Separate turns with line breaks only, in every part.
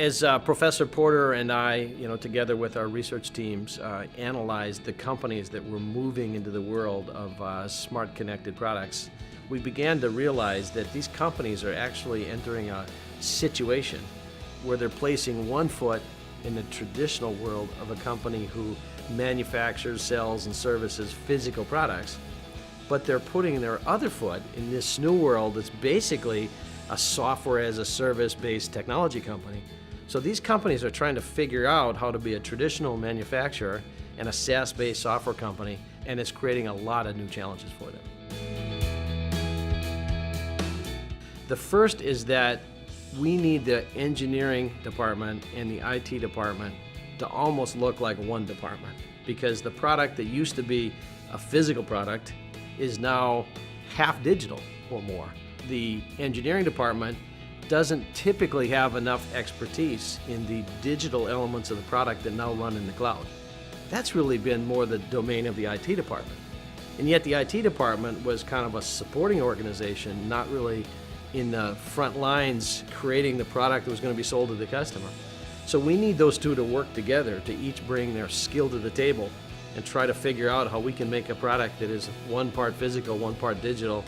As Professor Porter and I, together with our research teams, analyzed the companies that were moving into the world of smart connected products, we began to realize that these companies are actually entering a situation where they're placing one foot in the traditional world of a company who manufactures, sells, and services physical products, but they're putting their other foot in this new world that's basically a software as a service based technology company. So these companies are trying to figure out how to be a traditional manufacturer and a SaaS based software company, and it's creating a lot of new challenges for them. The first is that we need the engineering department and the IT department to almost look like one department, because the product that used to be a physical product is now half digital or more. The engineering department doesn't typically have enough expertise in the digital elements of the product that now run in the cloud. That's really been more the domain of the IT department. And yet the IT department was kind of a supporting organization, not really in the front lines creating the product that was going to be sold to the customer. So we need those two to work together to each bring their skill to the table and try to figure out how we can make a product that is one part physical, one part digital,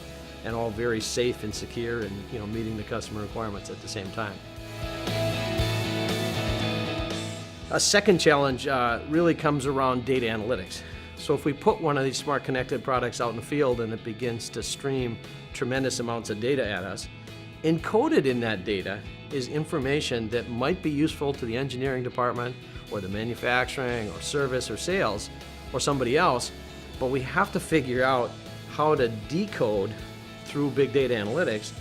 and all very safe and secure and meeting the customer requirements at the same time. A second challenge really comes around data analytics. So if we put one of these smart connected products out in the field and it begins to stream tremendous amounts of data at us, encoded in that data is information that might be useful to the engineering department or the manufacturing or service or sales or somebody else, but we have to figure out how to decode through big data analytics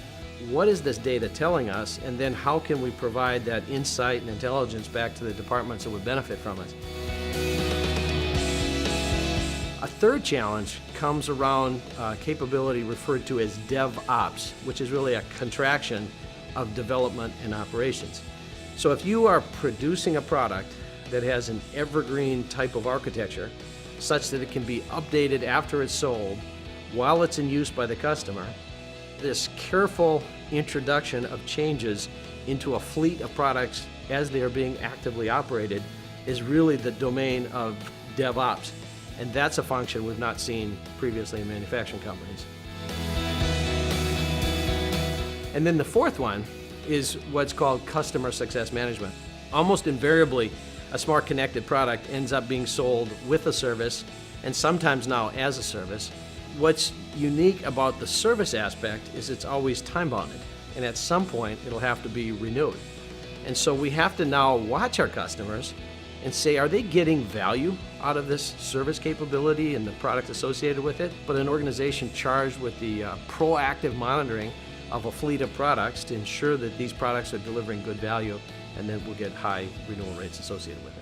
what is this data telling us, and then how can we provide that insight and intelligence back to the departments that would benefit from it. A third challenge comes around capability referred to as DevOps, which is really a contraction of development and operations. So if you are producing a product that has an evergreen type of architecture, such that it can be updated after it's sold while it's in use by the customer, this careful introduction of changes into a fleet of products as they are being actively operated is really the domain of DevOps. And that's a function we've not seen previously in manufacturing companies. And then the fourth one is what's called customer success management. Almost invariably, a smart connected product ends up being sold with a service, and sometimes now as a service. What's unique about the service aspect is it's always time-bounded, and at some point it'll have to be renewed. And so we have to now watch our customers and say, are they getting value out of this service capability and the product associated with it? But an organization charged with the proactive monitoring of a fleet of products to ensure that these products are delivering good value, and then we'll get high renewal rates associated with it.